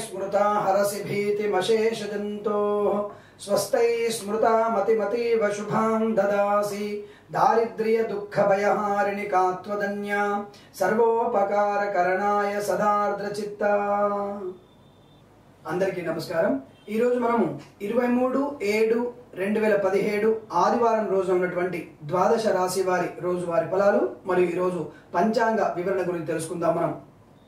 स्मृता हरसि भीतिमशेषजन्तोः स्वस्तै स्मृता मतिमतीव शुभां ददासि दारिद्र्य दुःख भयहारिणि का त्वदन्या सर्वोपकारकरणाय सदार्द्रचित्ता। అందరికీ నమస్కారం। ఈ రోజు మనము 23/7/2017 ఆదివారం రోజు ఉన్నటువంటి ద్వాదశ రాశి వారి రోజువారీ ఫలాలు మరియు ఈ రోజు పంచాంగ వివరణ గురించి తెలుసుకుందాం। మనం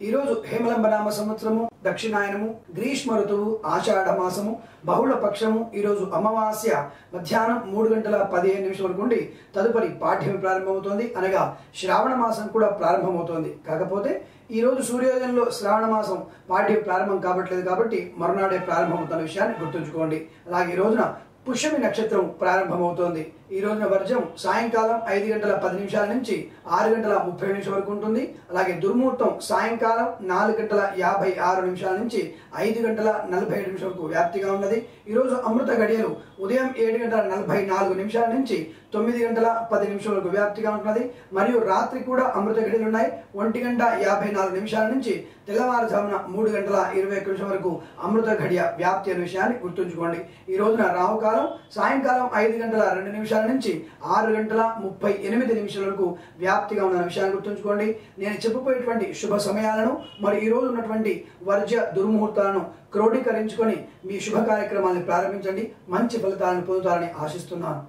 ఈ రోజు హేమలంబనామ సంవత్సరము, దక్షిణాయనము, గ్రీష్మ ఋతువు, ఆషాఢ మాసము, బహుళ పక్షము। ఈ రోజు అమావాస్య మధ్యాహ్నం 3:15 వరకు ఉండి తదుపరి పాఠ్యం ప్రారంభమవుతోంది, అనగా శ్రావణ మాసం కూడా ప్రారంభమవుతోంది। కాకపోతే ఈ రోజు సూర్యోదయంలో శ్రావణ మాసం పాఠ్యం ప్రారంభం కావట్లేదు కాబట్టి మరునాడే ప్రారంభమవుతున్న విషయాన్ని గుర్తుంచుకోండి। అలాగే ఈ రోజున పుష్యమి నక్షత్రం ప్రారంభమవుతోంది। ఈ రోజున వర్జం సాయంకాలం 5:10 నుంచి 6:30 వరకు ఉంటుంది। అలాగే దుర్ముహూర్తం సాయంకాలం 4:56 నుంచి 5:47 వరకు వ్యాప్తిగా ఉన్నది। ఈ రోజు అమృత గడియలు ఉదయం 7:44 నుంచి 9:10 వరకు వ్యాప్తిగా ఉంటున్నది మరియు రాత్రి కూడా అమృత గడియలు ఉన్నాయి। 1:54 నుంచి తెల్లవారుజామున 3:21 వరకు అమృత గడియ వ్యాప్తి అనే విషయాన్ని గుర్తుంచుకోండి। ఈ రోజున రాహుకాలం సాయంకాలం 5:02 నుంచి 6:38 వరకు వ్యాప్తిగా ఉన్న విషయాన్ని గుర్తుంచుకోండి। నేను చెప్పబోయేటువంటి శుభ సమయాలను మరి ఈ రోజు ఉన్నటువంటి వర్జ్య దుర్ముహూర్తాలను క్రోడీకరించుకొని మీ శుభ కార్యక్రమాలను ప్రారంభించండి, మంచి ఫలితాలను పొందుతారని ఆశిస్తున్నాను।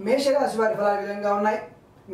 మేషరాశి వారి ఫలాలు విధంగా ఉన్నాయి।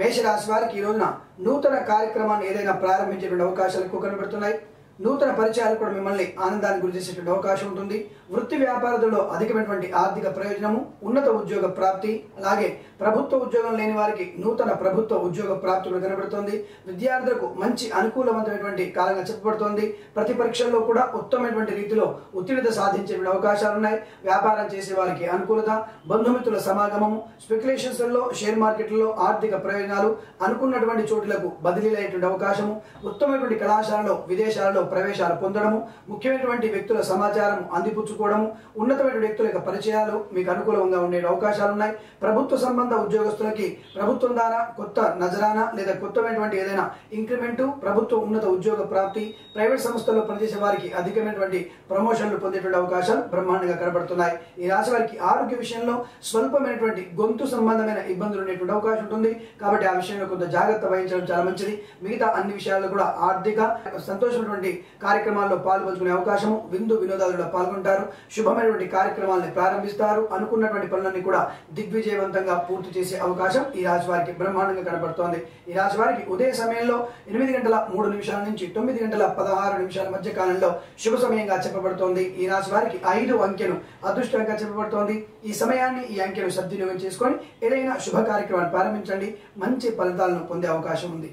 మేషరాశి వారికి ఈ రోజున నూతన కార్యక్రమాన్ని ఏదైనా ప్రారంభించేటువంటి అవకాశాలు ఎక్కువ కనబడుతున్నాయి। నూతన పరిచయాలు కూడా మిమ్మల్ని ఆనందాన్ని గురి చేసేటువంటి అవకాశం ఉంటుంది। వృత్తి వ్యాపారాలలో అధికమైనటువంటి ఆర్థిక ప్రయోజనము, ఉన్నత ఉద్యోగ ప్రాప్తి, అలాగే ప్రభుత్వ ఉద్యోగం లేని వారికి నూతన ప్రభుత్వ ఉద్యోగ ప్రాప్తి కూడా కనబడుతోంది। విద్యార్థులకు మంచి అనుకూలవంతమైనటువంటి కాలంగా చెప్పబడుతోంది। ప్రతి పరీక్షల్లో కూడా ఉత్తమమైనటువంటి రీతిలో ఉత్తీర్ణత సాధించేటువంటి అవకాశాలు ఉన్నాయి। వ్యాపారం చేసే వారికి అనుకూలత, బంధుమిత్రుల సమాగమము, స్పెక్యులేషన్స్ లలో, షేర్ మార్కెట్లలో ఆర్థిక ప్రయోజనాలు, అనుకున్నటువంటి చోట్లకు బదిలీలైనటువంటి అవకాశము, ఉత్తమమైనటువంటి కళాశాలలో విదేశాలలో ప్రవేశాలు పొందడము, ముఖ్యమైనటువంటి వ్యక్తుల సమాచారం అందిపుచ్చుకోవడము, ఉన్నతమైన వ్యక్తుల యొక్క పరిచయాలు మీకు అనుకూలంగా ఉండే అవకాశాలు ఉన్నాయి। ప్రభుత్వ సంబంధ ఉద్యోగస్తులకి ప్రభుత్వం ద్వారా కొత్త నజరానా లేదా కొత్తమైనటువంటి ఏదైనా ఇంక్రిమెంటు, ప్రభుత్వ ఉన్నత ఉద్యోగ ప్రాప్తి, ప్రైవేట్ సంస్థల్లో పనిచేసే వారికి అధికమైనటువంటి ప్రమోషన్లు పొందేటువంటి అవకాశాలు బ్రహ్మాండంగా కనబడుతున్నాయి। ఈ రాశి వారికి ఆరోగ్య విషయంలో స్వల్పమైనటువంటి గొంతు సంబంధమైన ఇబ్బందులు ఉండేటువంటి అవకాశం ఉంటుంది కాబట్టి ఆ విషయంలో కొంత జాగ్రత్త వహించడం చాలా మంచిది। మిగతా అన్ని విషయాల్లో కూడా ఆర్థిక సంతోషమైనటువంటి కార్యక్రమాల్లో పాల్పంచుకునే అవకాశము, విందు వినోదాలలో పాల్గొంటారు, శుభమైనటువంటి కార్యక్రమాలను ప్రారంభిస్తారు, అనుకున్నటువంటి పనులన్నీ కూడా దిగ్విజయవంతంగా పూర్తి చేసే అవకాశం ఈ రాశి వారికి బ్రహ్మాండంగా కనబడుతోంది। ఈ రాశి వారికి ఉదయ సమయంలో 8:03 నుంచి 9:16 మధ్య కాలంలో శుభ సమయంగా చెప్పబడుతోంది। ఈ రాశి వారికి 5 అంకెను అదృష్టంగా చెప్పబడుతోంది। ఈ సమయాన్ని, ఈ అంకెను సద్వినియోగం చేసుకొని ఏదైనా శుభ కార్యక్రమాన్ని ప్రారంభించండి, మంచి ఫలితాలను పొందే అవకాశం ఉంది।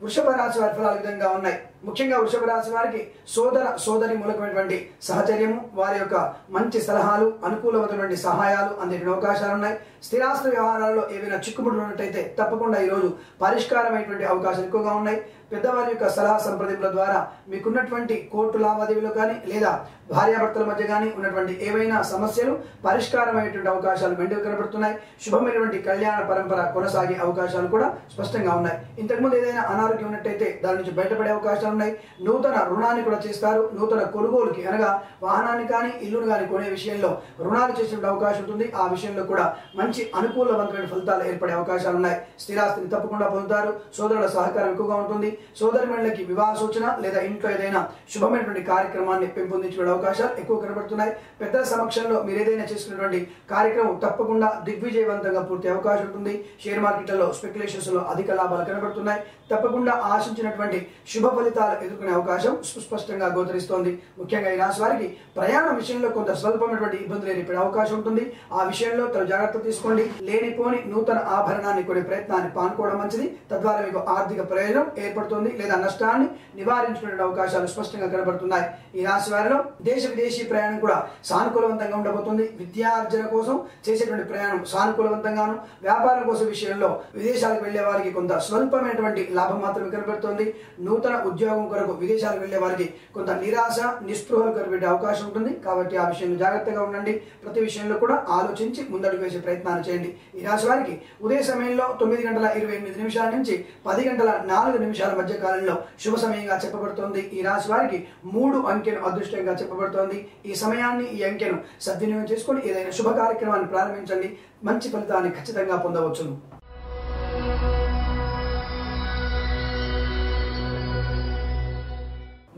వృషభ రాశి వారి ఫలాలు విధంగా ఉన్నాయి। ముఖ్యంగా వృషభ రాశి వారికి సోదర సోదరి మూలకమైనటువంటి సహచర్యము, వారి యొక్క మంచి సలహాలు, అనుకూలమైనటువంటి సహాయాలు అందేటువంటి అవకాశాలు ఉన్నాయి। స్థిరాస్తి వ్యవహారాల్లో ఏవైనా చిక్కుముడులు ఉన్నట్టయితే తప్పకుండా ఈరోజు పరిష్కారమైనటువంటి అవకాశాలు ఎక్కువగా ఉన్నాయి। పెద్దవారి యొక్క సలహా సంప్రదింపుల ద్వారా మీకున్నటువంటి కోర్టు లావాదేవీలు కానీ లేదా భార్యాభర్తల మధ్య కానీ ఉన్నటువంటి ఏవైనా సమస్యలు పరిష్కారమయ్యేటువంటి అవకాశాలు మెండుగా కనబడుతున్నాయి। శుభమైనటువంటి కళ్యాణ పరంపర కొనసాగే అవకాశాలు కూడా స్పష్టంగా ఉన్నాయి। ఇంతకుముందు ఏదైనా అనారోగ్యం ఉన్నట్టయితే దాని నుంచి బయటపడే అవకాశాలు ఉన్నాయి। నూతన రుణాన్ని కూడా చేస్తారు, నూతన కొనుగోలుకి అనగా వాహనాన్ని కానీ ఇల్లును కానీ కొనే విషయంలో రుణాలు చేసే అవకాశం ఉంటుంది। ఆ విషయంలో కూడా మంచి అనుకూలవంతమైన ఫలితాలు ఏర్పడే అవకాశాలు ఉన్నాయి। స్థిరాస్తిని తప్పకుండా పొందుతారు, సోదరుల సహకారం ఎక్కువగా ఉంటుంది। సోదరిమణులకి వివాహ సూచన లేదా ఇంట్లో ఏదైనా శుభమైనటువంటి కార్యక్రమాన్ని పెంపొందించే అవకాశాలు ఎక్కువ కనబడుతున్నాయి। పెద్దల సమక్షంలో మీరు ఏదైనా చేసుకున్నటువంటి కార్యక్రమం తప్పకుండా దిగ్విజయవంతంగా పూర్తి అవకాశం ఉంటుంది। షేర్ మార్కెట్లలో, స్పెక్యులేషన్స్ లో అధిక లాభాలు కనబడుతున్నాయి। తప్పకుండా ఆశించినటువంటి శుభ ఫలితాలు ఫలితాలు ఎదుర్కొనే అవకాశం సుస్పష్టంగా గోచరిస్తోంది. ముఖ్యంగా ఈ రాశి వారికి ప్రయాణ విషయంలో కొంత స్వల్పమైనటువంటి ఇబ్బందులు ఏర్పడే అవకాశం ఉంటుంది. ఆ విషయంలో తగు జాగ్రత్త తీసుకోండి. లేనిపోని నూతన ఆభరణాన్ని కొనే ప్రయత్నాన్ని పానుకోవడం మంచిది. తద్వారా మీకు ఆర్థిక ప్రయోజనం ఏర్పడుతుంది లేదా నష్టాన్ని నివారించుకునే అవకాశాలు స్పష్టంగా కనబడుతున్నాయి. ఈ రాశి వారిలో దేశ విదేశీ ప్రయాణం కూడా సానుకూలవంతంగా ఉండబోతుంది. విద్యార్జన కోసం చేసేటువంటి ప్రయాణం సానుకూలవంతంగాను, వ్యాపారం కోసం విషయంలో విదేశాలకు వెళ్లే వారికి కొంత స్వల్పమైనటువంటి లాభం మాత్రమే కనబడుతోంది. నూతన ఉద్యోగం కొరకు విదేశాలకు వెళ్లే వారికి కొంత నిరాశ నిస్పృహలు కనిపెట్టే అవకాశం ఉంటుంది. కాబట్టి ఆ విషయంలో జాగ్రత్తగా ఉండండి. ప్రతి విషయంలో కూడా ఆలోచించి ముందడుగు వేసే ప్రయత్నాలు చేయండి. ఈ రాశి వారికి ఉదయ సమయంలో 9:28 నుంచి 10:04 మధ్య కాలంలో శుభ సమయంగా చెప్పబడుతోంది. ఈ రాశి వారికి 3 అంకెను అదృష్టంగా చెప్పబడుతోంది. ఈ సమయాన్ని ఈ అంకెను సద్వినియోగం చేసుకొని ఏదైనా శుభ కార్యక్రమాన్ని ప్రారంభించండి. మంచి ఫలితాన్ని ఖచ్చితంగా పొందవచ్చును.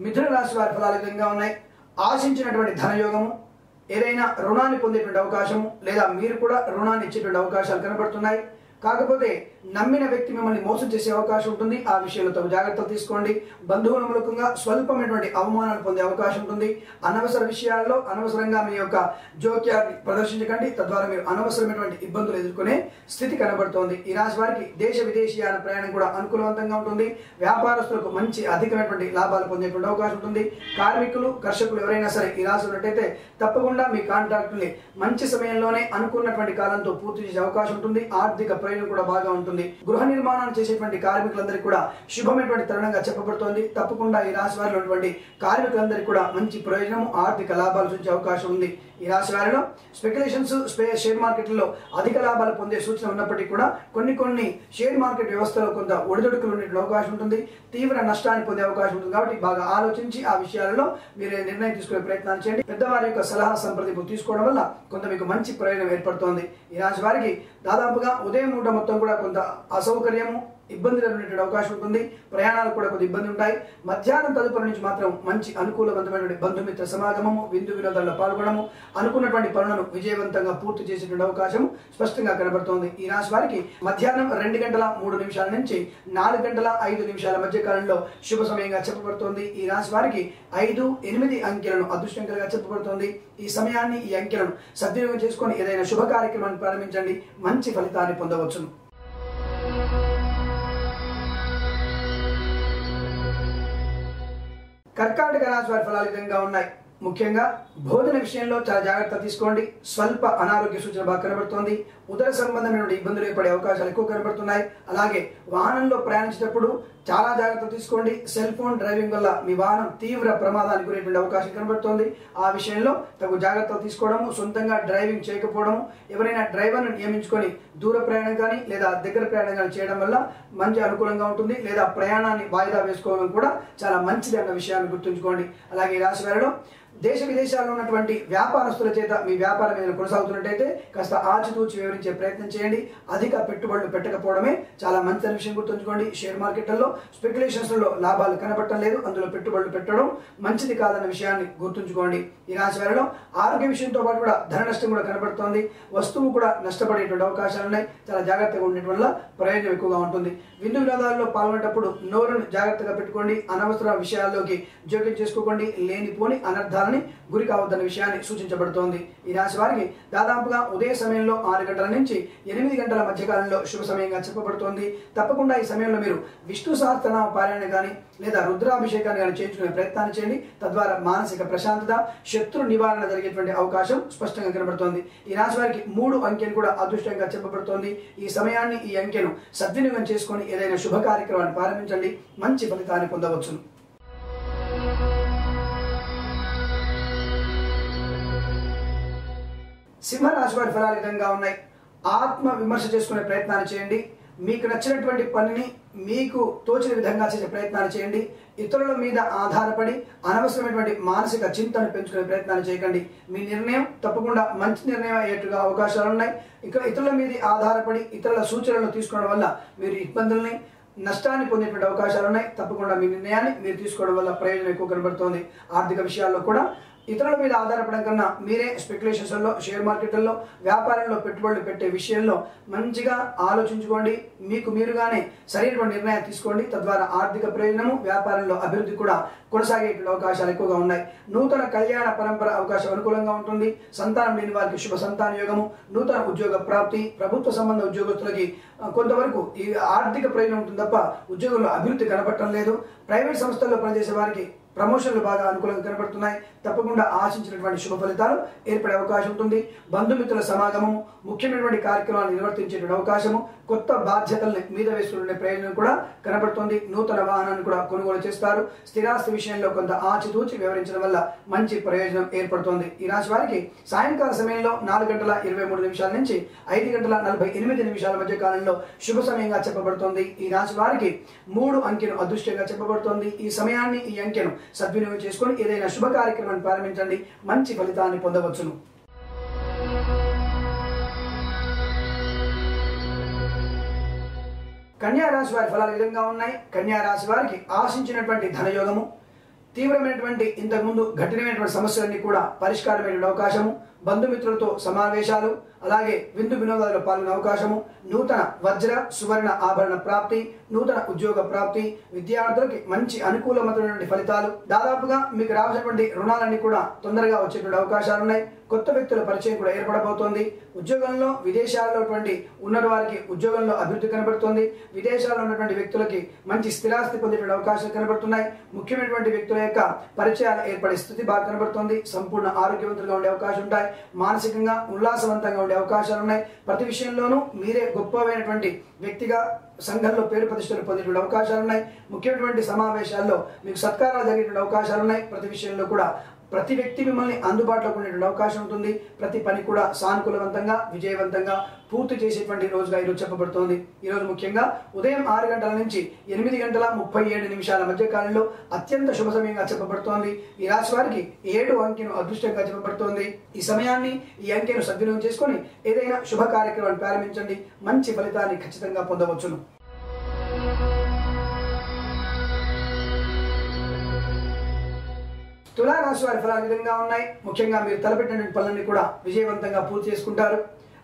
మిథున రాశి వారి ఫలాలు ఈ విధంగా ఉన్నాయి. ఆశించినటువంటి ధనయోగము, ఏదైనా రుణాన్ని పొందేటువంటి అవకాశము లేదా మీరు కూడా రుణాన్ని ఇచ్చేటువంటి అవకాశాలు కనబడుతున్నాయి. కాకపోతే నమ్మిన వ్యక్తి మిమ్మల్ని మోసం చేసే అవకాశం ఉంటుంది. ఆ విషయంలో తగు జాగ్రత్తలు తీసుకోండి. బంధువుల మూలకంగా స్వల్పమైనటువంటి అవమానాలు పొందే అవకాశం ఉంటుంది. అనవసర విషయాల్లో అనవసరంగా మీ యొక్క జోక్యాన్ని ప్రదర్శించకండి. తద్వారా మీరు అనవసరమైనటువంటి ఇబ్బందులు ఎదుర్కొనే స్థితి కనబడుతోంది. ఈ రాశి వారికి దేశ విదేశీయాన ప్రయాణం కూడా అనుకూలవంతంగా ఉంటుంది. వ్యాపారస్తులకు మంచి అధికమైనటువంటి లాభాలు పొందేటువంటి అవకాశం ఉంటుంది. కార్మికులు కర్షకులు ఎవరైనా సరే ఈ రాశి ఉన్నట్టయితే తప్పకుండా మీ కాంట్రాక్టుని మంచి సమయంలోనే అనుకున్నటువంటి కాలంతో పూర్తి చేసే అవకాశం ఉంటుంది. ఆర్థిక ప్రయోజనం కూడా బాగా ఉంటుంది. గృహ నిర్మాణాలు చేసేటువంటి కార్మికులందరికీ కూడా శుభమైనటువంటి తరుణంగా చెప్పబడుతోంది. తప్పకుండా ఈ రాశి వారిలో ఉన్నటువంటి కార్మికులందరికీ కూడా మంచి ప్రయోజనం, ఆర్థిక లాభాలు చూసే అవకాశం ఉంది. ఈ రాశి వారిలో స్పెక్యులేషన్స్ షేర్ మార్కెట్లో అధిక లాభాలు పొందే సూచన ఉన్నప్పటికీ కూడా కొన్ని షేర్ మార్కెట్ వ్యవస్థలో కొంత ఒడిదుడుకులు ఉండే అవకాశం ఉంటుంది. తీవ్ర నష్టాన్ని పొందే అవకాశం ఉంటుంది. కాబట్టి బాగా ఆలోచించి ఆ విషయాలలో మీరు నిర్ణయం తీసుకునే ప్రయత్నాలు చేయండి. పెద్దవారి యొక్క సలహా సంప్రదింపు తీసుకోవడం వల్ల కొంత మీకు మంచి ప్రయోజనం ఏర్పడుతోంది. ఈ రాశి వారికి దాదాపుగా ఉదయం పూట మొత్తం కూడా కొంత అసౌకర్యము, ఇబ్బందులు ఉండేటువంటి అవకాశం ఉంటుంది. ప్రయాణాలు కూడా కొద్ది ఇబ్బంది ఉంటాయి. మధ్యాహ్నం తదుపరి నుంచి మాత్రం మంచి అనుకూలవంతమైనటువంటి బంధుమిత్ర సమాగమము, విందు వినోదాల్లో పాల్గొనము, అనుకున్నటువంటి పనులను విజయవంతంగా పూర్తి చేసేటువంటి అవకాశం స్పష్టంగా కనబడుతోంది. ఈ రాశి వారికి మధ్యాహ్నం 2:03 నుంచి 4:05 మధ్య కాలంలో శుభ సమయంగా చెప్పబడుతోంది. ఈ రాశి వారికి 5, 8 అంకెలను అదృష్టంగా చెప్పబడుతోంది. ఈ సమయాన్ని ఈ అంకెలను సద్వినియోగం చేసుకొని ఏదైనా శుభ కార్యక్రమాన్ని ప్రారంభించండి. మంచి ఫలితాన్ని పొందవచ్చును. కర్కాటక రాశి వారి ఫలాలు విధంగా ఉన్నాయి. ముఖ్యంగా భోజన విషయంలో చాలా జాగ్రత్త తీసుకోండి. స్వల్ప అనారోగ్య సూచన బాగా కనబడుతోంది. ఉదర సంబంధమైన ఇబ్బందులు ఏర్పడే అవకాశాలు ఎక్కువ కనబడుతున్నాయి. అలాగే వాహనంలో ప్రయాణించేటప్పుడు చాలా జాగ్రత్త తీసుకోండి. సెల్ ఫోన్ డ్రైవింగ్ వల్ల మీ వాహనం తీవ్ర ప్రమాదానికి గురైనటువంటి అవకాశం కనబడుతోంది. ఆ విషయంలో తగు జాగ్రత్తలు తీసుకోవడము, సొంతంగా డ్రైవింగ్ చేయకపోవడము, ఎవరైనా డ్రైవర్ను నియమించుకొని దూర ప్రయాణం కానీ లేదా దగ్గర ప్రయాణం కానీ చేయడం వల్ల మంచి అనుకూలంగా ఉంటుంది. లేదా ప్రయాణాన్ని వాయిదా వేసుకోవడం కూడా చాలా మంచిది అన్న విషయాన్ని గుర్తుంచుకోండి. అలాగే ఈ రాశి వారిలో దేశ విదేశాల్లో ఉన్నటువంటి వ్యాపారస్తుల చేత మీ వ్యాపారం ఏదైనా కొనసాగుతున్నట్టయితే కాస్త ఆచితూచి వివరించే ప్రయత్నం చేయండి. అధిక పెట్టుబడులు పెట్టకపోవడమే చాలా మంచి విషయం గుర్తుంచుకోండి. షేర్ మార్కెట్లలో స్పెక్యులేషన్స్లో లాభాలు కనబడటం లేదు. అందులో పెట్టుబడులు పెట్టడం మంచిది కాదన్న విషయాన్ని గుర్తుంచుకోండి. ఈ రాశి వారిలో ఆరోగ్య విషయంతో పాటు కూడా ధన నష్టం కూడా కనబడుతోంది. వస్తువు కూడా నష్టపడేటువంటి అవకాశాలు ఉన్నాయి. చాలా జాగ్రత్తగా ఉండటం వల్ల ప్రయోజనం ఎక్కువగా ఉంటుంది. విందు వినోదాల్లో పాల్గొనేటప్పుడు నోరును జాగ్రత్తగా పెట్టుకోండి. అనవసర విషయాల్లోకి జోక్యం చేసుకోకండి. లేనిపోని అనర్థాలని గురి కావద్దన్న విషయాన్ని సూచించబడుతోంది. ఈ రాశి వారికి దాదాపుగా ఉదయ సమయంలో 6 గంటల నుంచి 8 గంటల మధ్య కాలంలో శుభ సమయంగా చెప్పబడుతోంది. తప్పకుండా ఈ సమయంలో మీరు విష్ణు సహస్రనామ పారాయణ కానీ లేదా రుద్రాభిషేకాన్ని కానీ చేయించుకునే ప్రయత్నాన్ని చేయండి. తద్వారా మానసిక ప్రశాంతత, శత్రు నివారణ జరిగేటువంటి అవకాశం స్పష్టంగా కనబడుతోంది. ఈ రాశి వారికి 3 అంకెను కూడా అదృష్టంగా చెప్పబడుతోంది. ఈ సమయాన్ని ఈ అంకెను సద్వినియోగం చేసుకొని ఏదైనా శుభ కార్యక్రమాన్ని ప్రారంభించండి. మంచి ఫలితాన్ని పొందవచ్చును. సింహరాశి వారి ఫలాలు విధంగా ఉన్నాయి. ఆత్మ విమర్శ చేసుకునే ప్రయత్నాన్ని చేయండి. మీకు నచ్చినటువంటి పనిని మీకు తోచిన విధంగా చేసే ప్రయత్నాలు చేయండి. ఇతరుల మీద ఆధారపడి అనవసరమైనటువంటి మానసిక చింతను పెంచుకునే ప్రయత్నాలు చేయకండి. మీ నిర్ణయం తప్పకుండా మంచి నిర్ణయం అయ్యేట్టుగా అవకాశాలు ఉన్నాయి. ఇక్కడ ఇతరుల మీద ఆధారపడి ఇతరుల సూచనలు తీసుకోవడం వల్ల మీరు ఇబ్బందుల్ని నష్టాన్ని పొందేటువంటి అవకాశాలు ఉన్నాయి. తప్పకుండా మీ నిర్ణయాన్ని మీరు తీసుకోవడం వల్ల ప్రయోజనం ఎక్కువ కనబడుతోంది. ఆర్థిక విషయాల్లో కూడా ఇతరుల మీద ఆధారపడడం కన్నా మీరే స్పెక్యులేషన్స్లో, షేర్ మార్కెట్లలో, వ్యాపారంలో పెట్టుబడులు పెట్టే విషయంలో మంచిగా ఆలోచించుకోండి. మీకు మీరుగానే సరైనటువంటి నిర్ణయాలు తీసుకోండి. తద్వారా ఆర్థిక ప్రయోజనము, వ్యాపారంలో అభివృద్ధి కూడా కొనసాగేటువంటి అవకాశాలు ఎక్కువగా ఉన్నాయి. నూతన కళ్యాణ పరంపర అవకాశం అనుకూలంగా ఉంటుంది. సంతానం లేని వారికి శుభ సంతాన యోగము, నూతన ఉద్యోగ ప్రాప్తి, ప్రభుత్వ సంబంధ ఉద్యోగస్తులకి కొంతవరకు ఈ ఆర్థిక ప్రయోజనం ఉంటుంది తప్ప ఉద్యోగంలో అభివృద్ధి కనబడటం లేదు. ప్రైవేట్ సంస్థల్లో పనిచేసే వారికి ప్రమోషన్లు బాగా అనుకూలంగా కనబడుతున్నాయి. తప్పకుండా ఆశించినటువంటి శుభ ఫలితాలు ఏర్పడే అవకాశం ఉంటుంది. బంధుమిత్రుల సమాగమము, ముఖ్యమైనటువంటి కార్యక్రమాలు నిర్వర్తించేటువంటి అవకాశము, కొత్త బాధ్యతల్ని మీద వేసుకునే ప్రయోజనం కూడా కనబడుతుంది. నూతన వాహనాన్ని కూడా కొనుగోలు చేస్తారు. స్థిరాస్తి విషయంలో కొంత ఆచితూచి వివరించడం వల్ల మంచి ప్రయోజనం ఏర్పడుతుంది. ఈ రాశి వారికి సాయంకాల సమయంలో 4:23 నుంచి 5:48 మధ్య కాలంలో శుభ సమయంగా చెప్పబడుతుంది. ఈ రాశి వారికి 3 అంకెను అదృష్టంగా చెప్పబడుతుంది. ఈ సమయాన్ని, ఈ అంకెను సద్వినియోగం చేసుకొని ఏదైనా శుభ కార్యక్రమాన్ని ప్రారంభించండి. మంచి ఫలితాన్ని పొందవచ్చును. కన్యా రాశి వారి ఫలాలు విధంగా ఉన్నాయి. కన్యా రాశి వారికి ఆశించినటువంటి ధనయోగము, తీవ్రమైనటువంటి ఇంతకుముందు కఠినమైనటువంటి సమస్యలన్నీ కూడా పరిష్కారమైనటువంటి అవకాశము, బంధుమిత్రులతో సమావేశాలు, అలాగే విందు వినోదాల్లో పాల్గొనే అవకాశము, నూతన వజ్ర సువర్ణ ఆభరణ ప్రాప్తి, నూతన ఉద్యోగ ప్రాప్తి, విద్యార్థులకి మంచి అనుకూలమైనటువంటి ఫలితాలు, దాదాపుగా మీకు రావాల్సినటువంటి రుణాలన్నీ కూడా తొందరగా వచ్చేటువంటి అవకాశాలు ఉన్నాయి. కొత్త వ్యక్తుల పరిచయం కూడా ఏర్పడబోతోంది. ఉద్యోగంలో విదేశాల్లో ఉన్న వారికి ఉద్యోగంలో అభివృద్ధి కనబడుతుంది. విదేశాల్లో ఉన్నటువంటి వ్యక్తులకి మంచి స్థిరాస్తి పొందేటువంటి అవకాశాలు కనబడుతున్నాయి. ముఖ్యమైనటువంటి వ్యక్తుల యొక్క పరిచయాలు ఏర్పడే స్థితి బాగా కనబడుతుంది. సంపూర్ణ ఆరోగ్యవంతులుగా ఉండే అవకాశం ఉంటాయి. మానసికంగా ఉల్లాసవంతంగా ఉండే అవకాశాలు ఉన్నాయి. ప్రతి విషయంలోనూ మీరే గొప్పమైనటువంటి వ్యక్తిగా సంఘంలో పేరు ప్రతిష్టలు పొందేటువంటి అవకాశాలు ఉన్నాయి. ముఖ్యమైనటువంటి సమావేశాల్లో మీకు సత్కారాలు జరిగేటువంటి అవకాశాలు ఉన్నాయి. ప్రతి విషయంలో కూడా ప్రతి వ్యక్తి మిమ్మల్ని అందుబాటులో ఉండేటువంటి అవకాశం ఉంటుంది. ప్రతి పని కూడా సానుకూలవంతంగా, విజయవంతంగా పూర్తి చేసేటువంటి రోజుగా ఈరోజు చెప్పబడుతోంది. ఈరోజు ముఖ్యంగా ఉదయం 6 గంటల నుంచి 8:37 మధ్య కాలంలో అత్యంత శుభ సమయంగా చెప్పబడుతోంది. ఈ రాశి వారికి 7 అంకెను అదృష్టంగా చెప్పబడుతోంది. ఈ సమయాన్ని, ఈ అంకెను సద్వినియోగం చేసుకొని ఏదైనా శుభ కార్యక్రమాన్ని ప్రారంభించండి. మంచి ఫలితాన్ని ఖచ్చితంగా పొందవచ్చును. తులా రాశి వారి ఫలాలు విధంగా ఉన్నాయి. ముఖ్యంగా మీరు తలపెట్టినటువంటి పనులన్నీ కూడా విజయవంతంగా పూర్తి చేసుకుంటారు.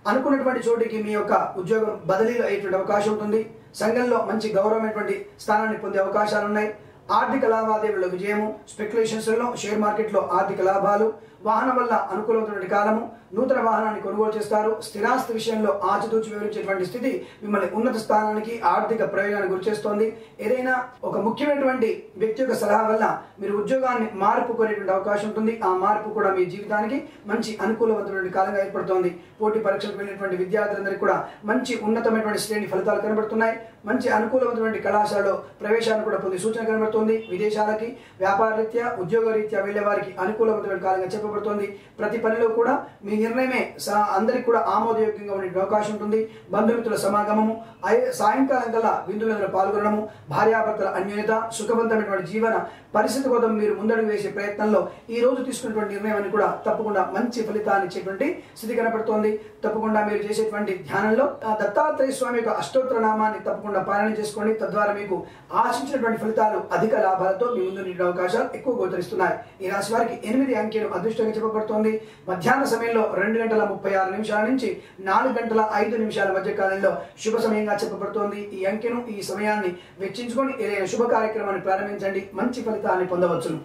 అనుకున్నటువంటి చోటికి మీ యొక్క ఉద్యోగం బదిలీలు అయ్యేటువంటి అవకాశం ఉంటుంది. సంఘంలో మంచి గౌరవమైనటువంటి స్థానాన్ని పొందే అవకాశాలు ఉన్నాయి. ఆర్థిక లావాదేవీల్లో విజయము, స్పెక్యులేషన్స్లో, షేర్ మార్కెట్లో ఆర్థిక లాభాలు, వాహనం వల్ల అనుకూలమైనటువంటి కాలము, నూతన వాహనాన్ని కొనుగోలు చేస్తారు. స్థిరాస్తి విషయంలో ఆచితూచి వివరించేటువంటి స్థితి మిమ్మల్ని ఉన్నత స్థానానికి, ఆర్థిక ప్రయోజనానికి గురిచేస్తోంది. ఏదైనా ఒక ముఖ్యమైనటువంటి వ్యక్తి యొక్క సలహా వల్ల మీరు ఉద్యోగాన్ని మార్పుకునేటువంటి అవకాశం ఉంటుంది. ఆ మార్పు కూడా మీ జీవితానికి మంచి అనుకూలవంతమైన కాలంగా ఏర్పడుతోంది. పోటీ పరీక్షలకు వెళ్ళినటువంటి విద్యార్థులందరికీ కూడా మంచి ఉన్నతమైనటువంటి శ్రేణి ఫలితాలు కనబడుతున్నాయి. మంచి అనుకూలమైనటువంటి కళాశాలలో ప్రవేశాన్ని కూడా పొందే సూచన కనబడుతుంది. విదేశాలకి వ్యాపార రీత్యా, ఉద్యోగ రీత్యా వెళ్లే వారికి అనుకూలమైన కాలంగా చెప్పబడుతుంది. ప్రతి పనిలో కూడా మీ నిర్ణయమే అందరికి కూడా ఆమోదయోగ్యంగా ఉండే అవకాశం ఉంటుంది. బంధుమిత్రుల సమాగమము, సాయంకాలం కల్లా విందులలో పాల్గొనడము, భార్యాభర్తల అన్యోన్యత, సుఖవంతమైనటువంటి జీవన పరిస్థితి కోసం మీరు ముందడుగు వేసే ప్రయత్నంలో ఈ రోజు తీసుకున్నటువంటి నిర్ణయాన్ని కూడా తప్పకుండా మంచి ఫలితాన్ని ఇచ్చేటువంటి స్థితి కనపడుతోంది. తప్పకుండా మీరు చేసేటువంటి ధ్యానంలో దత్తాత్రేయ స్వామి యొక్క అష్టోత్తర నామాన్ని తప్పకుండా పాలన చేసుకోండి. తద్వారా మీకు ఆశించినటువంటి ఫలితాలు అధిక లాభాలతో మీ ముందు నిండే అవకాశాలు ఎక్కువ గోచరిస్తున్నాయి. ఈ రాశి వారికి 8 అంకెలు అదృష్టంగా చెప్పబడుతోంది. మధ్యాహ్న సమయంలో 2:36 నుంచి 4:05 మధ్య కాలంలో శుభ సమయంగా చెప్పబడుతోంది. ఈ అంకెను, ఈ సమయాన్ని వెచ్చించుకొని ఏదైనా శుభ కార్యక్రమాన్ని ప్రారంభించండి. మంచి ఫలితాన్ని పొందవచ్చును.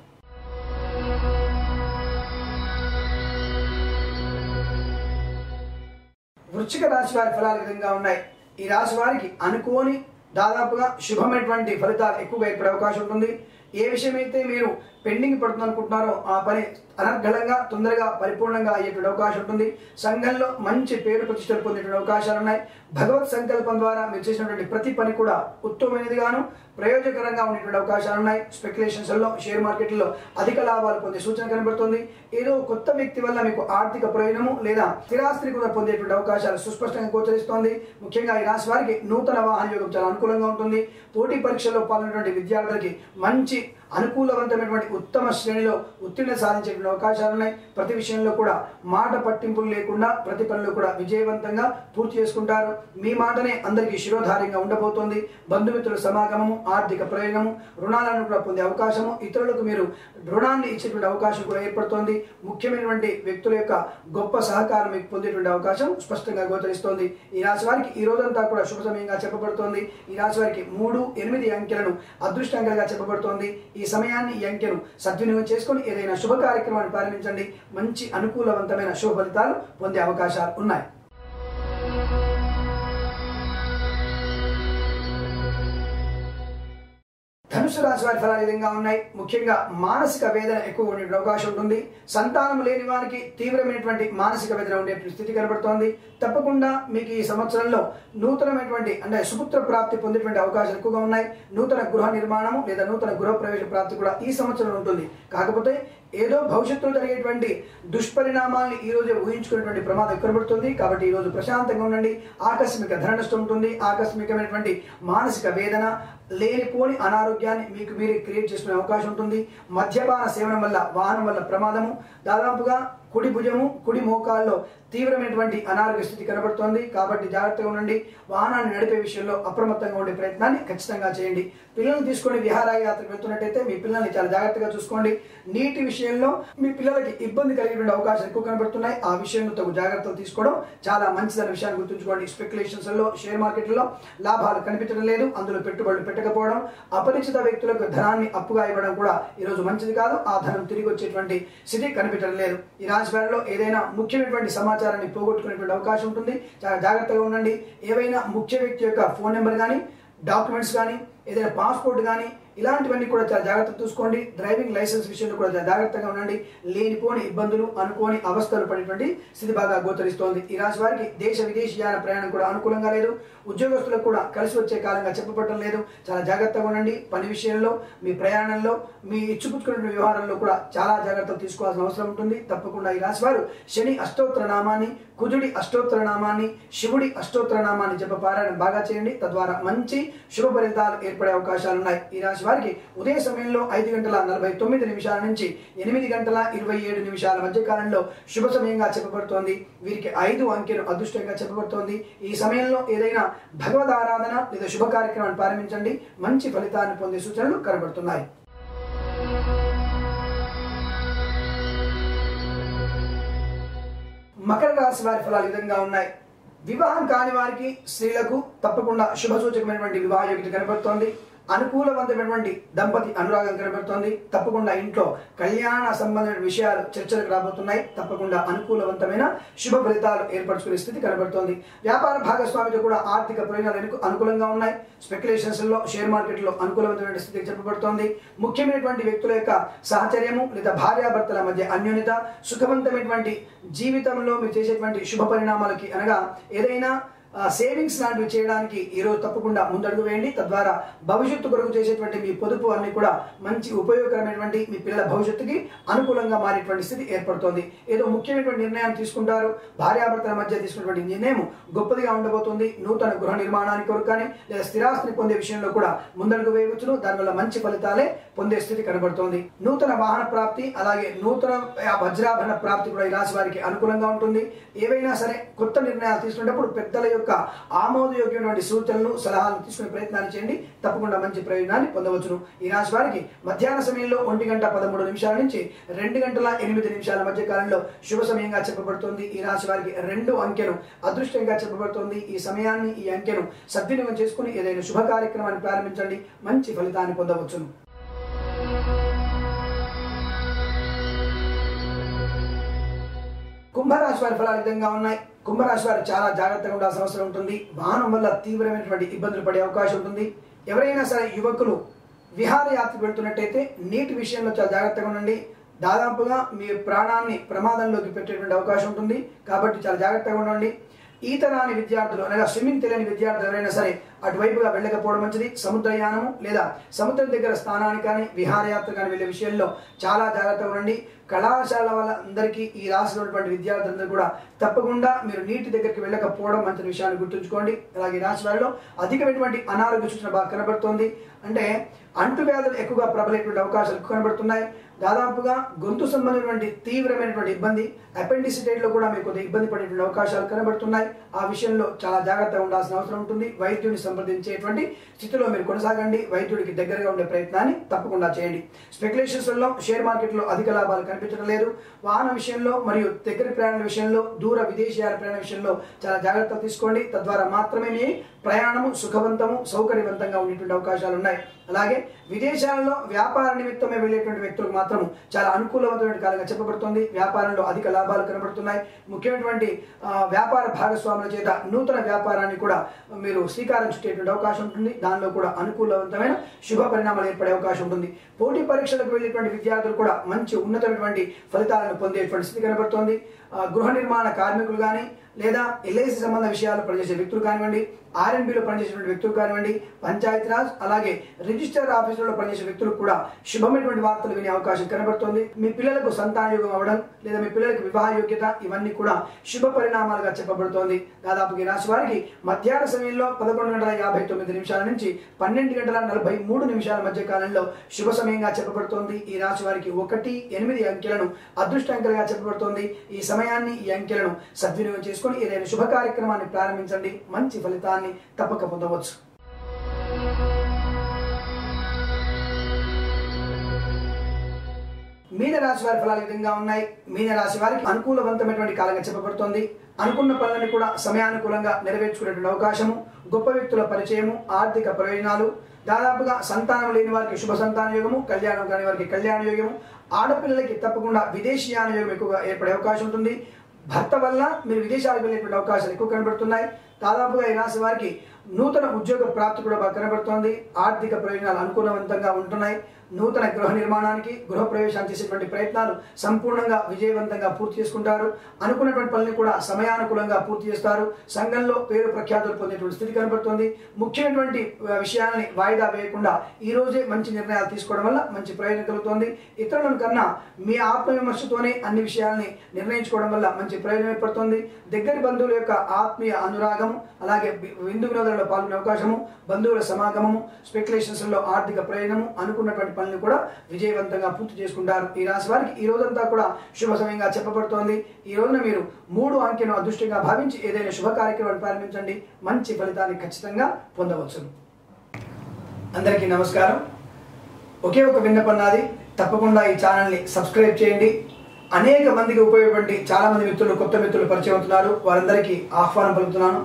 వృశ్చిక రాశి వారి ఫలాలు విధంగా ఉన్నాయి. ఈ రాశి వారికి అనుకోని దాదాపుగా శుభమైనటువంటి ఫలితాలు ఎక్కువగా ఏర్పడే అవకాశం ఉంటుంది. ఏ విషయమైతే మీరు పెండింగ్ పడుతుంది అనుకుంటున్నారో ఆ పని అనర్గళంగా తొందరగా పరిపూర్ణంగా అయ్యేటువంటి అవకాశం ఉంటుంది. సంఘంలో మంచి పేరు ప్రతిష్టలు పొందేటువంటి అవకాశాలు ఉన్నాయి. భగవత్ సంకల్పం ద్వారా మీరు చేసినటువంటి ప్రతి పని కూడా ఉత్తమమైనదిగాను ప్రయోజకరంగా ఉండేటువంటి అవకాశాలు ఉన్నాయి. స్పెక్యులేషన్స్లో, షేర్ మార్కెట్లో అధిక లాభాలు పొందే సూచన కనబడుతుంది. ఏదో కొత్త వ్యక్తి వల్ల మీకు ఆర్థిక ప్రయోజనము లేదా స్థిరాస్తిని కూడా పొందేటువంటి అవకాశాలు సుస్పష్టంగా గోచరిస్తోంది. ముఖ్యంగా ఈ రాశి వారికి నూతన వాహన యోగం చాలా అనుకూలంగా ఉంటుంది. పోటీ పరీక్షల్లో పాల్గొనేటువంటి విద్యార్థులకి మంచి అనుకూలవంతమైనటువంటి ఉత్తమ శ్రేణిలో ఉత్తీర్ణ సాధించేటువంటి అవకాశాలు ఉన్నాయి. ప్రతి విషయంలో కూడా మాట పట్టింపులు లేకుండా ప్రతి పనిలో కూడా విజయవంతంగా పూర్తి చేసుకుంటారు. మీ మాటనే అందరికీ శిరోధార్యంగా ఉండబోతోంది. బంధుమిత్రుల సమాగమము, ఆర్థిక ప్రయోజనము, రుణాలను కూడా పొందే అవకాశము, ఇతరులకు మీరు రుణాన్ని ఇచ్చేటువంటి అవకాశం కూడా ఏర్పడుతోంది. ముఖ్యమైనటువంటి వ్యక్తుల యొక్క గొప్ప సహకారం మీకు పొందేటువంటి అవకాశం స్పష్టంగా గోచరిస్తోంది. ఈ రాశి వారికి ఈ రోజంతా కూడా శుభ సమయంగా చెప్పబడుతోంది. ఈ రాశి వారికి 3, 8 అంకెలను అదృష్టంగా చెప్పబడుతోంది. ఈ సమయాన్ని, ఈ అంకెను సద్వినియోగం చేసుకుని ఏదైనా శుభ కార్యక్రమాన్ని ప్రారంభించండి. మంచి అనుకూలవంతమైన శుభ ఫలితాలు పొందే అవకాశాలు ఉన్నాయి. ధనుసు రాశి వారి ఫలాలు ఈ విధంగా ఉన్నాయి. ముఖ్యంగా మానసిక వేదన ఎక్కువ ఉండే అవకాశం ఉంటుంది. సంతానం లేని వారికి తీవ్రమైనటువంటి మానసిక వేదన ఉండే స్థితి కనబడుతోంది. తప్పకుండా మీకు ఈ సంవత్సరంలో నూతనమైనటువంటి అంటే సుపుత్ర ప్రాప్తి పొందేటువంటి అవకాశాలు ఎక్కువగా ఉన్నాయి. నూతన గృహ నిర్మాణము లేదా నూతన గృహ ప్రవేశ ప్రాప్తి కూడా ఈ సంవత్సరం ఉంటుంది. కాకపోతే ఏదో భవిష్యత్తులో జరిగేటువంటి దుష్పరిణామాలను ఈ రోజు ఊహించుకునేటువంటి ప్రమాదం కనబడుతుంది. కాబట్టి ఈ రోజు ప్రశాంతంగా ఉండండి. ఆకస్మిక ధన నష్టం ఉంటుంది. ఆకస్మికమైనటువంటి మానసిక వేదన, లేనిపోని అనారోగ్యాన్ని మీకు మీరే క్రియేట్ చేసుకునే అవకాశం ఉంటుంది. మద్యపాన సేవనం వల్ల, వాహనం వల్ల ప్రమాదము, దాదాపుగా కుడి భుజము, కుడి మోకాల్లో తీవ్రమైనటువంటి అనారోగ్య స్థితి కనబడుతోంది. కాబట్టి జాగ్రత్తగా ఉండండి. వాహనాన్ని నడిపే విషయంలో అప్రమత్తంగా ఉండే ప్రయత్నాన్ని ఖచ్చితంగా చేయండి. పిల్లల్ని తీసుకొని విహారయాత్రకు వెళ్తున్నట్టయితే మీ పిల్లల్ని చాలా జాగ్రత్తగా చూసుకోండి. నీటి విషయంలో మీ పిల్లలకి ఇబ్బంది కలిగేటువంటి అవకాశాలు ఎక్కువ కనబడుతున్నాయి. ఆ విషయంలో తగు జాగ్రత్తలు తీసుకోవడం చాలా మంచిదన్న విషయాన్ని గుర్తుంచుకోండి. స్పెక్యులేషన్స్ లో, షేర్ మార్కెట్లో లాభాలు కనిపించడం లేదు. అందులో పెట్టుబడులు పెట్టకపోవడం, అపరిచిత వ్యక్తులకు ధనాన్ని అప్పుగా ఇవ్వడం కూడా ఈ రోజు మంచిది కాదు. ఆ ధనం తిరిగి వచ్చేటువంటి స్థితి కనిపించడం లేదు. ఈ రాశి వారిలో ఏదైనా ముఖ్యమైనటువంటి సమాచారాన్ని పోగొట్టుకునేటువంటి అవకాశం ఉంటుంది. చాలా జాగ్రత్తగా ఉండండి. ఏవైనా ముఖ్య వ్యక్తి యొక్క ఫోన్ నెంబర్ కానీ, డాక్యుమెంట్స్ కానీ, ఏదైనా పాస్పోర్ట్ కానీ ఇలాంటివన్నీ కూడా చాలా జాగ్రత్తగా చూసుకోండి. డ్రైవింగ్ లైసెన్స్ విషయంలో కూడా చాలా జాగ్రత్తగా ఉండండి. లేనిపోని ఇబ్బందులు, అనుకోని అవస్థలు పడేటువంటి స్థితి బాగా గోచరిస్తోంది. ఈ రాశి వారికి దేశ విదేశీయాన ప్రయాణం కూడా అనుకూలంగా లేదు. ఉద్యోగస్తులకు కూడా కలిసి వచ్చే కాలంగా చెప్పబడటం లేదు. చాలా జాగ్రత్తగా ఉండండి. పని విషయంలో, మీ ప్రయాణంలో, మీ ఇచ్చిపుచ్చుకునే వ్యవహారంలో కూడా చాలా జాగ్రత్తలు తీసుకోవాల్సిన అవసరం ఉంటుంది. తప్పకుండా ఈ రాశి వారు శని అష్టోత్తర నామాన్ని, కుజుడి అష్టోత్తర నామాన్ని, శివుడి అష్టోత్తర నామాన్ని పారాయణం బాగా చేయండి. తద్వారా మంచి శుభ ఫలితాలు ఏర్పడే అవకాశాలు ఉన్నాయి. ఈ రాశి వారికి ఉదయ సమయంలో 5:49 నుంచి 8:27 మధ్య కాలంలో శుభ సమయంగా చెప్పబడుతోంది. వీరికి 5 అంకెను అదృష్టంగా చెప్పబడుతోంది. ఈ సమయంలో ఏదైనా భగవద్ ఆరాధన లేదా శుభ కార్యక్రమాన్ని ప్రారంభించండి. మంచి ఫలితాన్ని పొందే సూచనలు కనబడుతున్నాయి. మకర రాశి వారి ఫలాలు ఈ విధంగా ఉన్నాయి. వివాహం కాని వారికి, స్త్రీలకు తప్పకుండా శుభ సూచకమైనటువంటి వివాహ యోగ్యత కనబడుతోంది. అనుకూలవంతమైనటువంటి దంపతి అనురాగం కనబడుతోంది. తప్పకుండా ఇంట్లో కళ్యాణ సంబంధమైన విషయాలు చర్చలకు రాబోతున్నాయి. తప్పకుండా అనుకూలవంతమైన శుభ ఫలితాలు ఏర్పరచుకునే స్థితి కనబడుతోంది. వ్యాపార భాగస్వామితో కూడా ఆర్థిక ప్రయోజనాలు అనుకూలంగా ఉన్నాయి. స్పెక్యులేషన్స్ లో, షేర్ మార్కెట్ లో అనుకూలవంతమైన స్థితికి చెప్పబడుతోంది. ముఖ్యమైనటువంటి వ్యక్తుల యొక్క సహచర్యము లేదా భార్యాభర్తల మధ్య అన్యోన్యత, సుఖవంతమైనటువంటి జీవితంలో మీరు చేసేటువంటి శుభ పరిణామాలకి అనగా ఏదైనా సేవింగ్స్ లాంటివి చేయడానికి ఈ రోజు తప్పకుండా ముందడుగు వేయండి. తద్వారా భవిష్యత్తు కొరకు చేసేటువంటి మీ పొదుపు అన్ని కూడా మంచి ఉపయోగకరమైనటువంటి మీ పిల్లల భవిష్యత్తుకి అనుకూలంగా మారేటువంటి స్థితి ఏర్పడుతోంది. ఏదో ముఖ్యమైనటువంటి నిర్ణయాన్ని తీసుకుంటారు. భార్యాభర్తల మధ్య తీసుకున్నటువంటి నిర్ణయం గొప్పదిగా ఉండబోతుంది. నూతన గృహ నిర్మాణానికి కొరకు కానీ లేదా స్థిరాస్తిని పొందే విషయంలో కూడా ముందడుగు వేయవచ్చును. దానివల్ల మంచి ఫలితాలే పొందే స్థితి కనబడుతోంది. నూతన వాహన ప్రాప్తి, అలాగే నూతన వజ్రాభరణ ప్రాప్తి కూడా ఈ రాశి వారికి అనుకూలంగా ఉంటుంది. ఏవైనా సరే కొత్త నిర్ణయాలు తీసుకునేటప్పుడు పెద్దల యొక్క ఆమోదయోగ్యమైనటువంటి సూచనలు, సలహాలను తీసుకునే ప్రయత్నాన్ని చేయండి. తప్పకుండా మంచి ప్రయోజనాన్ని పొందవచ్చును. ఈ రాశి వారికి మధ్యాహ్న సమయంలో 1:13 నుంచి 2:08 మధ్య కాలంలో శుభ సమయంగా చెప్పబడుతుంది. ఈ రాశి వారికి 2 అంకెను అదృష్టంగా చెప్పబడుతుంది. ఈ సమయాన్ని, ఈ అంకెను సద్వినియోగం చేసుకుని ఏదైనా శుభ కార్యక్రమాన్ని ప్రారంభించండి. మంచి ఫలితాన్ని పొందవచ్చును. కుంభరాశి వారి ఫలాలు విధంగా ఉన్నాయి. కుంభరాశి వారు చాలా జాగ్రత్తగా ఉండాల్సిన అవసరం ఉంటుంది. వాహనం వల్ల తీవ్రమైనటువంటి ఇబ్బందులు పడే అవకాశం ఉంటుంది. ఎవరైనా సరే యువకులు విహారయాత్రకు వెళ్తున్నట్టయితే నీటి విషయంలో చాలా జాగ్రత్తగా ఉండండి. దాదాపుగా మీ ప్రాణాన్ని ప్రమాదంలోకి పెట్టేటువంటి అవకాశం ఉంటుంది. కాబట్టి చాలా జాగ్రత్తగా ఉండండి. ఈత రాని విద్యార్థులు అనగా స్విమ్మింగ్ తెలియని విద్యార్థులు ఎవరైనా సరే అటువైపుగా వెళ్ళకపోవడం మంచిది. సముద్రయానము లేదా సముద్రం దగ్గర స్థానానికి కానీ విహారయాత్ర కానీ వెళ్ళే విషయంలో చాలా జాగ్రత్తగా ఉండండి. కళాశాల వాళ్ళందరికీ ఈ రాశిలో ఉన్నటువంటి విద్యార్థులందరూ కూడా తప్పకుండా మీరు నీటి దగ్గరికి వెళ్ళకపోవడం మంచి విషయాన్ని గుర్తుంచుకోండి. అలాగే ఈ రాశి వారిలో అధికమైనటువంటి అనారోగ్య సూచన బాగా కనబడుతోంది. అంటే అంటువ్యాధులు ఎక్కువగా ప్రబలేటువంటి అవకాశాలు ఎక్కువ కనబడుతున్నాయి. దాదాపుగా గొంతు సంబంధించినటువంటి తీవ్రమైనటువంటి ఇబ్బంది, అపెండిసిటైట్ లో కూడా మీకు కొద్దిగా ఇబ్బంది పడేటువంటి అవకాశాలు కనబడుతున్నాయి. ఆ విషయంలో చాలా జాగ్రత్తగా ఉండాల్సిన అవసరం ఉంటుంది. వైద్యుడిని సంప్రదించేటువంటి స్థితిలో మీరు కొనసాగండి. వైద్యుడికి దగ్గరగా ఉండే ప్రయత్నాన్ని తప్పకుండా చేయండి. స్పెక్యులేషన్స్ లో షేర్ మార్కెట్ లో అధిక లాభాలు కనిపించడం లేదు. వాహన విషయంలో మరియు దగ్గర ప్రయాణ విషయంలో, దూర విదేశీయాల ప్రయాణ విషయంలో చాలా జాగ్రత్తలు తీసుకోండి. తద్వారా మాత్రమే మీ ప్రయాణము సుఖవంతము సౌకర్యవంతంగా ఉండేటువంటి అవకాశాలు ఉన్నాయి. అలాగే విదేశాలలో వ్యాపార నిమిత్తమే వెళ్ళేటువంటి వ్యక్తులకు మాత్రం చాలా అనుకూలమైన కాలంగా చెప్పబడుతుంది. వ్యాపారంలో అధిక లాభాలు కనబడుతున్నాయి. ముఖ్యమైనటువంటి వ్యాపార భాగస్వాముల చేత నూతన వ్యాపారాన్ని కూడా మీరు శ్రీకారం చుట్టేటువంటి అవకాశం ఉంటుంది. దానిలో కూడా అనుకూలవంతమైన శుభ పరిణామాలు ఏర్పడే అవకాశం ఉంటుంది. పోటీ పరీక్షలకు వెళ్ళేటువంటి విద్యార్థులు కూడా మంచి ఉన్నతమైనటువంటి ఫలితాలను పొందేటువంటి స్థితి కనబడుతోంది. గృహ నిర్మాణ కార్మికులు కానీ లేదా ఎల్ఐసి సంబంధ విషయాలు పనిచేసే వ్యక్తులు కానివ్వండి, ఆర్ఎన్బిలో పనిచేసేటువంటి వ్యక్తులు కానివ్వండి, పంచాయతీరాజ్ అలాగే రిజిస్టర్ ఆఫీసులలో పనిచేసే వ్యక్తులకు కూడా శుభమైనటువంటి వార్తలు వినే అవకాశం కనబడుతోంది. మీ పిల్లలకు సంతానయోగం అవ్వడం లేదా మీ పిల్లలకు వివాహ యోగ్యత ఇవన్నీ కూడా శుభ పరిణామాలుగా చెప్పబడుతోంది. దాదాపు ఈ రాశి వారికి మధ్యాహ్న సమయంలో 11:59 నుంచి 12:43 మధ్య కాలంలో శుభ సమయంగా చెప్పబడుతోంది. ఈ రాశి వారికి 1, 8 అంకెలను అదృష్ట అంకెలుగా చెప్పబడుతోంది. ఈ సమయాన్ని ఈ అంకెలను సద్వినియోగం చేసుకొని ఏదైనా శుభ కార్యక్రమాన్ని ప్రారంభించండి. మంచి ఫలితాన్ని తప్పక పొందవచ్చు. మీన రాశి వారి ఫలాలు విధంగా ఉన్నాయి. మీన రాశి వారికి అనుకూలవంతమైనటువంటి కాలంగా చెప్పబడుతోంది. అనుకున్న పనులను కూడా సమయానుకూలంగా నెరవేర్చుకునేటువంటి అవకాశము, గొప్ప వ్యక్తుల పరిచయము, ఆర్థిక ప్రయోజనాలు, దాదాపుగా సంతానం లేని వారికి శుభ సంతాన యోగము, కళ్యాణం కాని వారికి కళ్యాణ యోగము, ఆడపిల్లలకి తప్పకుండా విదేశీయాన యోగం ఎక్కువగా ఏర్పడే అవకాశం ఉంటుంది. భర్త వల్ల మీరు విదేశాలకు వెళ్ళేటువంటి అవకాశాలు ఎక్కువ కనబడుతున్నాయి. దాదాపుగా ఈ రాశి వారికి నూతన ఉద్యోగ ప్రాప్తి కూడా బాగా కనబడుతోంది. ఆర్థిక ప్రయోజనాలు అనుకూలవంతంగా ఉంటున్నాయి. నూతన గృహ నిర్మాణానికి, గృహ ప్రవేశాన్ని చేసేటువంటి ప్రయత్నాలు సంపూర్ణంగా విజయవంతంగా పూర్తి చేసుకుంటారు. అనుకున్నటువంటి పనులు కూడా సమయానుకూలంగా పూర్తి చేస్తారు. సంఘంలో పేరు ప్రఖ్యాతులు పొందేటువంటి స్థితి కనబడుతుంది. ముఖ్యమైనటువంటి విషయాలని వాయిదా వేయకుండా ఈ రోజే మంచి నిర్ణయాలు తీసుకోవడం వల్ల మంచి ప్రయోజనం కలుగుతుంది. ఇతరుల కన్నా మీ ఆత్మవిమర్శతోనే అన్ని విషయాల్ని నిర్ణయించుకోవడం వల్ల మంచి ప్రయోజనం ఏర్పడుతుంది. దగ్గరి బంధువుల యొక్క ఆత్మీయ అనురాగము, అలాగే విందు వినోదాలలో పాల్గొనే అవకాశము, బంధువుల సమాగమము, స్పెక్యులేషన్స్ లో ఆర్థిక ప్రయోజనము, అనుకున్నటువంటి పనులు కూడా విజయవంతంగా పూర్తి చేసుకుంటారు. ఈ రాశి వారికి ఈ రోజంతా కూడా శుభ సమయంగా చెప్పబడుతోంది. ఈ రోజున మీరు 3 అంకెను అదృష్టంగా భావించి ఏదైనా శుభ కార్యక్రమాన్ని ప్రారంభించండి. మంచి ఫలితాన్ని ఖచ్చితంగా పొందవచ్చు. అందరికీ నమస్కారం. ఒకే ఒక విన్నపన్నది, తప్పకుండా ఈ ఛానల్ని సబ్స్క్రైబ్ చేయండి. అనేక మందికి ఉపయోగపడి చాలా మంది మిత్రులు, కొత్త మిత్రులు పరిచయం అవుతున్నారు. వారందరికీ ఆహ్వానం పలుకుతున్నాను.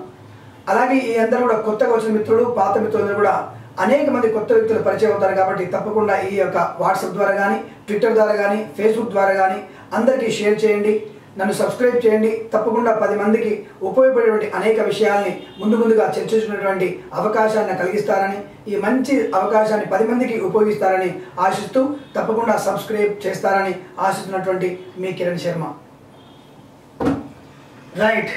అలాగే ఈ అందరూ కూడా కొత్తగా వచ్చిన మిత్రులు, పాత మిత్రులందరూ కూడా అనేక మంది కొత్త వ్యక్తులు పరిచయం అవుతారు. కాబట్టి తప్పకుండా ఈ యొక్క వాట్సాప్ ద్వారా కానీ, ట్విట్టర్ ద్వారా కానీ, ఫేస్బుక్ ద్వారా కానీ అందరికీ షేర్ చేయండి. నన్ను సబ్స్క్రైబ్ చేయండి. తప్పకుండా 10 మందికి ఉపయోగపడేటువంటి అనేక విషయాల్ని ముందుగా చర్చించుకునేటువంటి అవకాశాన్ని కలిగిస్తారని, ఈ మంచి అవకాశాన్ని 10 మందికి ఉపయోగిస్తారని ఆశిస్తూ తప్పకుండా సబ్స్క్రైబ్ చేస్తారని ఆశిస్తున్నటువంటి మీ కిరణ్ శర్మ. రైట్.